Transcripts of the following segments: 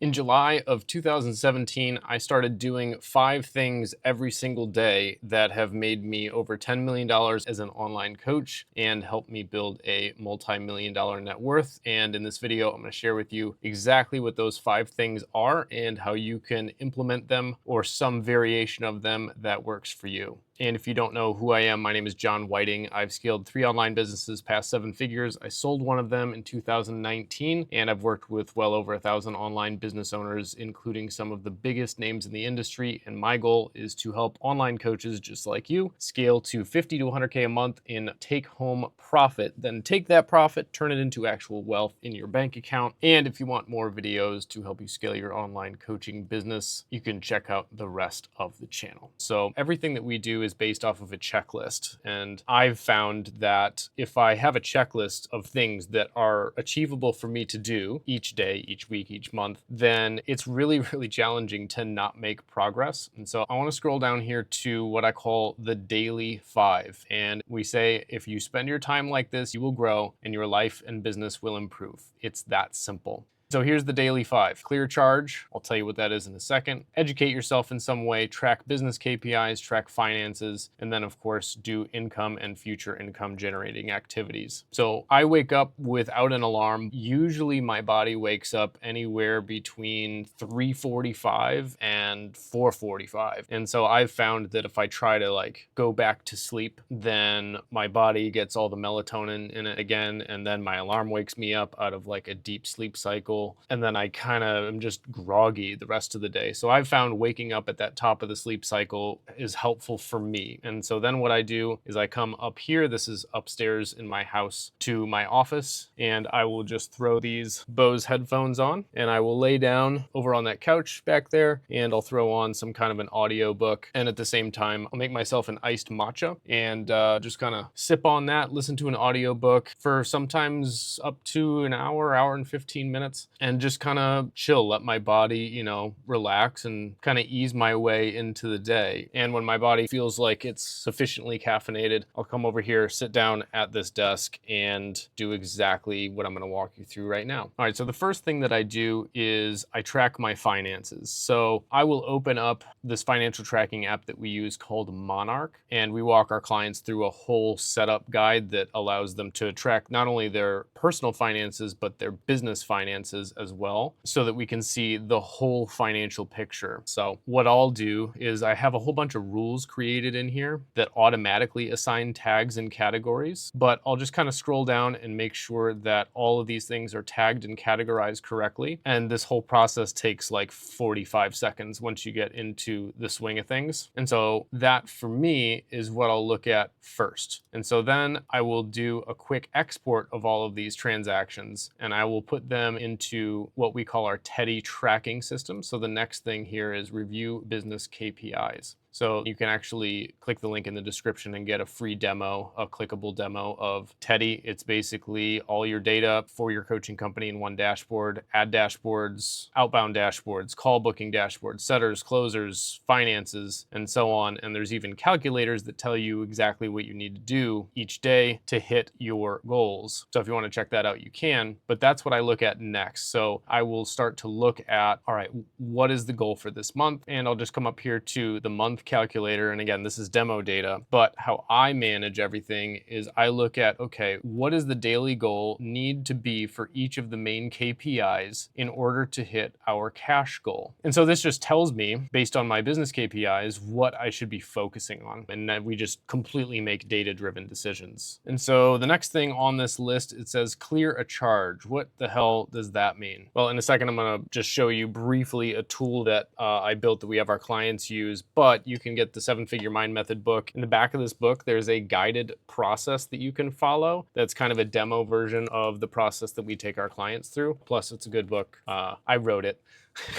In July of 2017, I started doing 5 things every single day that have made me over $10 million as an online coach and helped me build a multi-million dollar net worth. And in this video, I'm going to share with you exactly what those 5 things are and how you can implement them or some variation of them that works for you. And if you don't know who I am, my name is John Whiting. I've scaled 3 online businesses past 7 figures. I sold one of them in 2019, and I've worked with well over 1,000 online business owners, including some of the biggest names in the industry. And my goal is to help online coaches just like you scale to 50 to 100K a month in take-home profit. Then take that profit, turn it into actual wealth in your bank account. And if you want more videos to help you scale your online coaching business, you can check out the rest of the channel. So everything that we do is based off of a checklist. And I've found that if I have a checklist of things that are achievable for me to do each day, each week, each month, then it's really, really challenging to not make progress. And so I want to scroll down here to what I call the daily 5. And we say, if you spend your time like this, you will grow and your life and business will improve. It's that simple. So here's the daily 5. Clear charge. I'll tell you what that is in a second. Educate yourself in some way, track business KPIs, track finances, and then of course do income and future income generating activities. So I wake up without an alarm. Usually my body wakes up anywhere between 3:45 and 4:45. And so I've found that if I try to go back to sleep, then my body gets all the melatonin in it again, and then my alarm wakes me up out of a deep sleep cycle. And then I kind of am just groggy the rest of the day. So I've found waking up at that top of the sleep cycle is helpful for me. And so then what I do is I come up here, this is upstairs in my house, to my office, and I will just throw these Bose headphones on and I will lay down over on that couch back there and I'll throw on some kind of an audio book. And at the same time, I'll make myself an iced matcha and just kind of sip on that, listen to an audio book for sometimes up to an hour, hour and 15 minutes. And just kind of chill, let my body, relax and kind of ease my way into the day. And when my body feels like it's sufficiently caffeinated, I'll come over here, sit down at this desk and do exactly what I'm going to walk you through right now. All right, so the first thing that I do is I track my finances. So I will open up this financial tracking app that we use called Monarch, and we walk our clients through a whole setup guide that allows them to track not only their personal finances, but their business finances as well, so that we can see the whole financial picture. So what I'll do is I have a whole bunch of rules created in here that automatically assign tags and categories, but I'll just kind of scroll down and make sure that all of these things are tagged and categorized correctly. And this whole process takes like 45 seconds once you get into the swing of things. And so that for me is what I'll look at first. And so then I will do a quick export of all of these transactions and I will put them into what we call our Teddy tracking system. So the next thing here is review business KPIs. So you can actually click the link in the description and get a free demo, a clickable demo of Teddy. It's basically all your data for your coaching company in one dashboard, ad dashboards, outbound dashboards, call booking dashboards, setters, closers, finances, and so on. And there's even calculators that tell you exactly what you need to do each day to hit your goals. So if you want to check that out, you can, but that's what I look at next. So I will start to look at, all right, what is the goal for this month? And I'll just come up here to the month calculator. And again, this is demo data, but how I manage everything is I look at, okay, what does the daily goal need to be for each of the main KPIs in order to hit our cash goal? And so this just tells me, based on my business KPIs, what I should be focusing on. And then we just completely make data-driven decisions. And so the next thing on this list, it says clear a charge. What the hell does that mean? Well, in a second, I'm going to just show you briefly a tool that I built that we have our clients use, but you can get the 7-Figure Mind Method book. In the back of this book, there's a guided process that you can follow. That's kind of a demo version of the process that we take our clients through. Plus, it's a good book. I wrote it.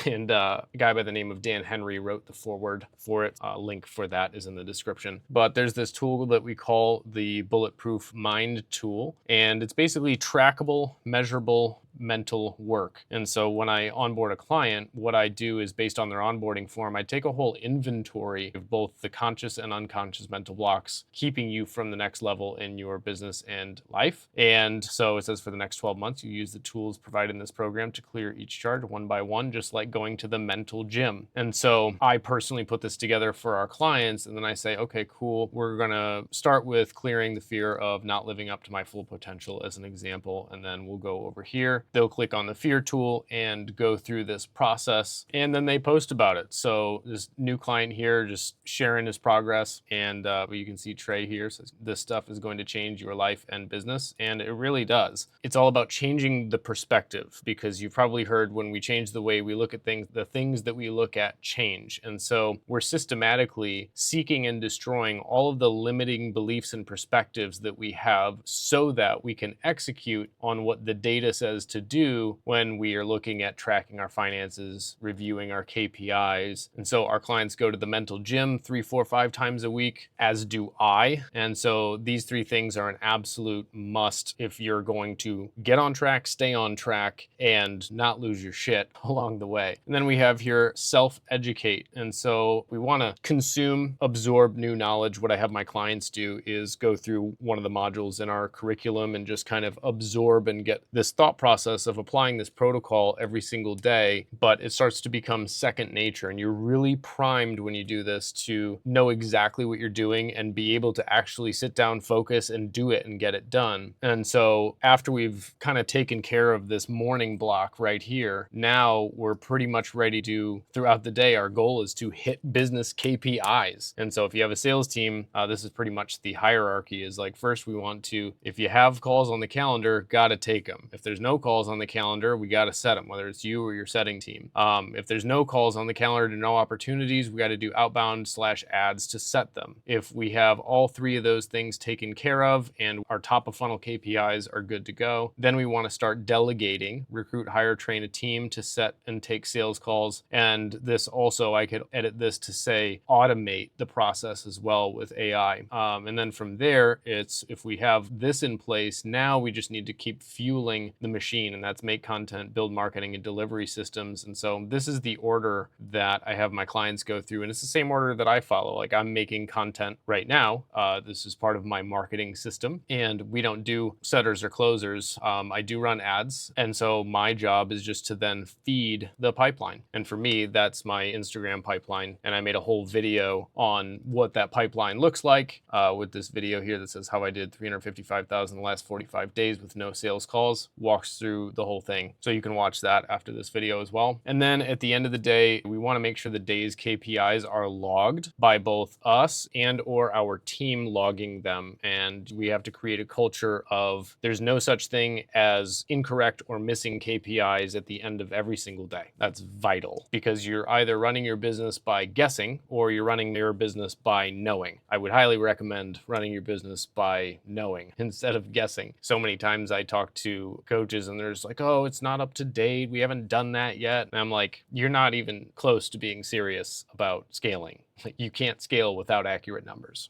And a guy by the name of Dan Henry wrote the foreword for it. Link for that is in the description. But there's this tool that we call the Bulletproof Mind tool. And it's basically trackable, measurable mental work. And so when I onboard a client, what I do is based on their onboarding form, I take a whole inventory of both the conscious and unconscious mental blocks, keeping you from the next level in your business and life. And so it says for the next 12 months, you use the tools provided in this program to clear each charge one by one, just like going to the mental gym. And so I personally put this together for our clients. And then I say, okay, cool. We're going to start with clearing the fear of not living up to my full potential as an example. And then we'll go over here. They'll click on the fear tool and go through this process. And then they post about it. So this new client here just sharing his progress. And you can see Trey here says this stuff is going to change your life and business. And it really does. It's all about changing the perspective, because you've probably heard when we change the way we look at things, the things that we look at change. And so we're systematically seeking and destroying all of the limiting beliefs and perspectives that we have so that we can execute on what the data says to do when we are looking at tracking our finances, reviewing our KPIs. And so our clients go to the mental gym 3, 4, 5 times a week, as do I. And so these 3 things are an absolute must if you're going to get on track, stay on track, and not lose your shit along the way. And then we have here self-educate. And so we want to consume, absorb new knowledge. What I have my clients do is go through one of the modules in our curriculum and just kind of absorb and get this thought process of applying this protocol every single day. But it starts to become second nature. And you're really primed when you do this to know exactly what you're doing and be able to actually sit down, focus, and do it and get it done. And so after we've kind of taken care of this morning block right here, now we're pretty much ready to, throughout the day, our goal is to hit business KPIs. And so if you have a sales team, this is pretty much the hierarchy, is like, first we want to, if you have calls on the calendar, got to take them. If there's no calls on the calendar, we got to set them, whether it's you or your setting team. If there's no calls on the calendar, no opportunities, we got to do outbound/ads to set them. If we have all 3 of those things taken care of and our top of funnel KPIs are good to go, then we want to start delegating, recruit, hire, train a team to set and take sales calls. And this also, I could edit this to say automate the process as well with AI. And then from there, it's, if we have this in place, now we just need to keep fueling the machine, and that's make content, build marketing and delivery systems. And so this is the order that I have my clients go through, and it's the same order that I follow. Like, I'm making content right now. This is part of my marketing system, and we don't do setters or closers. I do run ads. And so my job is just to then feed the pipeline. And for me, that's my Instagram pipeline. And I made a whole video on what that pipeline looks like with this video here that says how I did 355,000 in the last 45 days with no sales calls, walks through the whole thing. So you can watch that after this video as well. And then at the end of the day, we want to make sure the day's KPIs are logged by both us and or our team logging them. And we have to create a culture of, there's no such thing as incorrect or missing KPIs at the end of every single day. That's vital, because you're either running your business by guessing or you're running your business by knowing. I would highly recommend running your business by knowing instead of guessing. So many times I talk to coaches and they're just like, oh, it's not up to date, we haven't done that yet. And I'm like, you're not even close to being serious about scaling. Like, you can't scale without accurate numbers.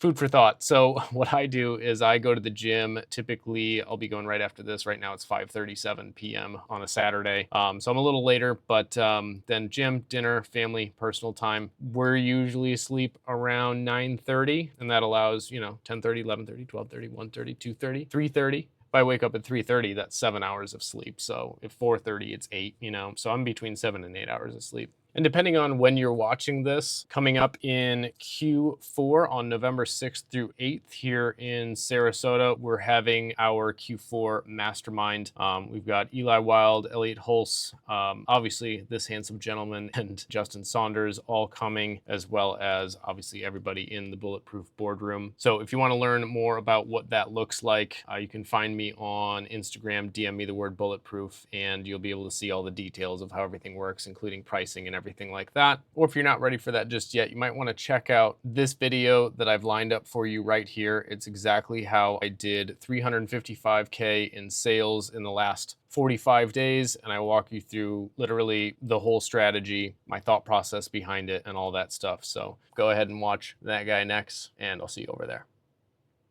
Food for thought. So what I do is I go to the gym. Typically, I'll be going right after this. Right now it's 5:37 p.m. on a Saturday. So I'm a little later, but then gym, dinner, family, personal time. We're usually asleep around 9:30, and that allows, 10:30, 11:30, 12:30, 1:30, 2:30, 3:30. If I wake up at 3:30, that's 7 hours of sleep. So if 4:30, it's 8, so I'm between 7 and 8 hours of sleep. And depending on when you're watching this, coming up in Q4 on November 6th through 8th here in Sarasota, we're having our Q4 mastermind. We've got Eli Wild, Elliot Hulse, obviously this handsome gentleman, and Justin Saunders all coming, as well as obviously everybody in the Bulletproof Boardroom. So if you want to learn more about what that looks like, you can find me on Instagram, DM me the word bulletproof, and you'll be able to see all the details of how everything works, including pricing and everything like that. Or if you're not ready for that just yet, you might want to check out this video that I've lined up for you right here. It's exactly how I did 355K in sales in the last 45 days, and I walk you through literally the whole strategy, my thought process behind it, and all that stuff. So go ahead and watch that guy next, and I'll see you over there.